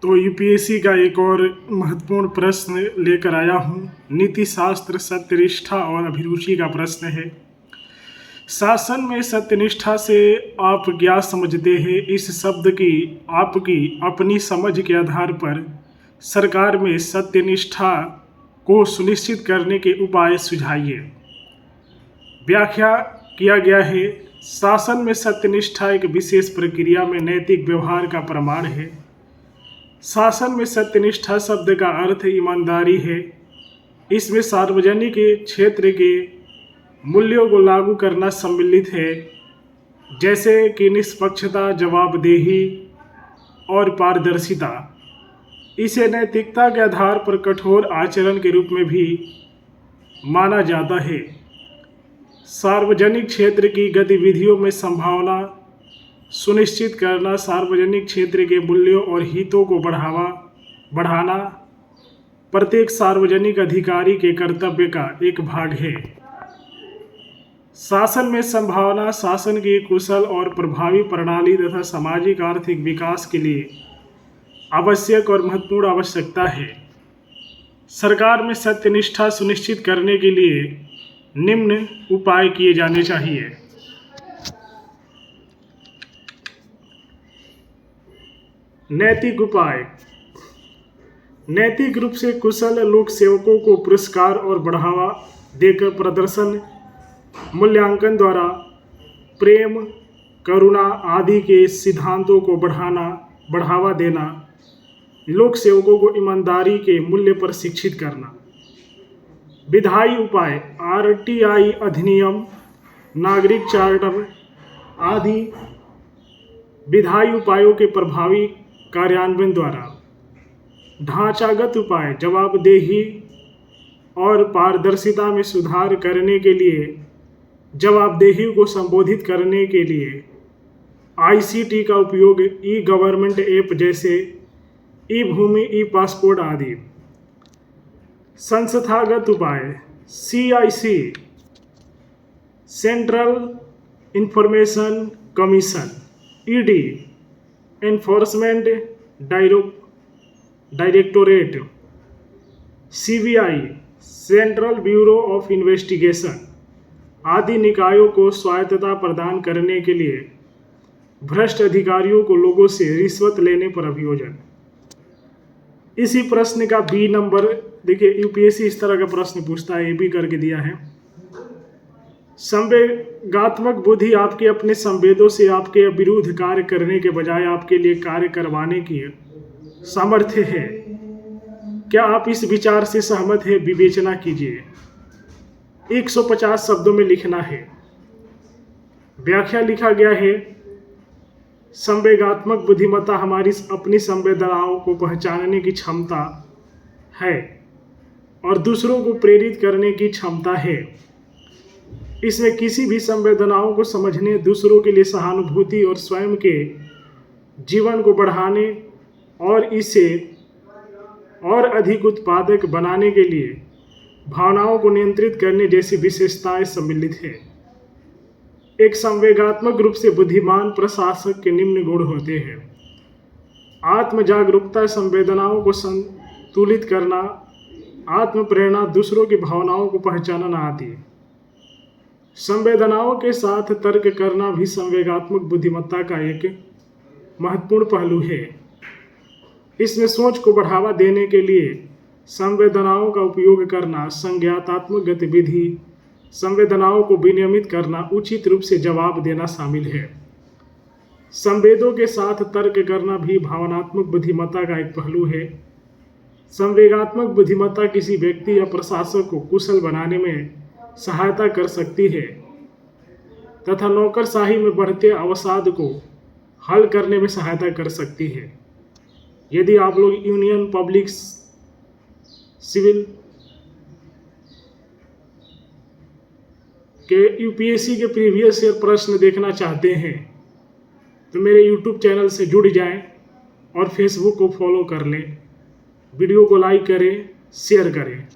तो यूपीएससी का एक और महत्वपूर्ण प्रश्न लेकर आया हूँ। नीति शास्त्र, सत्यनिष्ठा और अभिरुचि का प्रश्न है। शासन में सत्यनिष्ठा से आप क्या समझते हैं? इस शब्द की आपकी अपनी समझ के आधार पर सरकार में सत्यनिष्ठा को सुनिश्चित करने के उपाय सुझाइए। व्याख्या किया गया है, शासन में सत्यनिष्ठा एक विशेष प्रक्रिया में नैतिक व्यवहार का प्रमाण है। शासन में सत्यनिष्ठा शब्द का अर्थ ईमानदारी है। इसमें सार्वजनिक क्षेत्र के मूल्यों को लागू करना सम्मिलित है, जैसे कि निष्पक्षता, जवाबदेही और पारदर्शिता। इसे नैतिकता के आधार पर कठोर आचरण के रूप में भी माना जाता है। सार्वजनिक क्षेत्र की गतिविधियों में संभावना सुनिश्चित करना सार्वजनिक क्षेत्र के मूल्यों और हितों को बढ़ाना प्रत्येक सार्वजनिक अधिकारी के कर्तव्य का एक भाग है। शासन में संभावना शासन की कुशल और प्रभावी प्रणाली तथा सामाजिक आर्थिक विकास के लिए आवश्यक और महत्वपूर्ण आवश्यकता है। सरकार में सत्यनिष्ठा सुनिश्चित करने के लिए निम्न उपाय किए जाने चाहिए। नैतिक उपाय। नैतिक रूप से कुशल लोक सेवकों को पुरस्कार और बढ़ावा देकर प्रदर्शन मूल्यांकन द्वारा प्रेम, करुणा आदि के सिद्धांतों को बढ़ावा देना, लोक सेवकों को ईमानदारी के मूल्य पर शिक्षित करना। विधायी उपाय, आरटीआई अधिनियम, नागरिक चार्टर आदि विधायी उपायों के प्रभावी कार्यान्वयन द्वारा। ढांचागत उपाय, जवाबदेही और पारदर्शिता में सुधार करने के लिए जवाबदेही को संबोधित करने के लिए आईसीटी का उपयोग, ई गवर्नमेंट ऐप जैसे ई भूमि, ई पासपोर्ट आदि। संस्थागत उपाय, CIC, central information commission, ED, enforcement directorate, CBI, central bureau of investigation आदि निकायों को स्वायत्तता प्रदान करने के लिए भ्रष्ट अधिकारियों को लोगों से रिश्वत लेने पर अभियोजन। इसी प्रश्न का बी नंबर देखिए, यूपीएससी इस तरह का प्रश्न पूछता है, ये भी करके दिया है। संवेगात्मक बुद्धि आपके अपने संवेदों से आपके विरुद्ध कार्य करने के बजाय आपके लिए कार्य करवाने की सामर्थ्य है। क्या आप इस विचार से सहमत हैं? विवेचना कीजिए। 150 शब्दों में लिखना है। व्याख्या लिखा गया है, संवेगात्मक बुद्धिमत्ता हमारी अपनी संवेदनाओं को पहचानने की क्षमता है और दूसरों को प्रेरित करने की क्षमता है। इसमें किसी भी संवेदनाओं को समझने, दूसरों के लिए सहानुभूति और स्वयं के जीवन को बढ़ाने और इसे और अधिक उत्पादक बनाने के लिए भावनाओं को नियंत्रित करने जैसी विशेषताएं सम्मिलित है। एक संवेगात्मक रूप से बुद्धिमान प्रशासक के निम्न गुण होते हैं: आत्म जागरूकता, संवेदनाओं को संतुलित करना, आत्म प्रेरणा, दूसरों की भावनाओं को पहचानना आदि। संवेदनाओं के साथ तर्क करना भी संवेगात्मक बुद्धिमत्ता का एक महत्वपूर्ण पहलू है। इसमें सोच को बढ़ावा देने के लिए संवेदनाओं का उपयोग करना, संज्ञानात्मक गतिविधि, संवेदनाओं को विनियमित करना, उचित रूप से जवाब देना शामिल है। संवेदों के साथ तर्क करना भी भावनात्मक बुद्धिमत्ता का एक पहलू है। संवेगात्मक बुद्धिमत्ता किसी व्यक्ति या प्रशासक को कुशल बनाने में सहायता कर सकती है तथा नौकरशाही में बढ़ते अवसाद को हल करने में सहायता कर सकती है। यदि आप लोग यूनियन पब्लिक सिविल के यूपीएससी के प्रीवियस ईयर प्रश्न देखना चाहते हैं तो मेरे यूट्यूब चैनल से जुड़ जाएं और फेसबुक को फॉलो कर लें। वीडियो को लाइक करें, शेयर करें।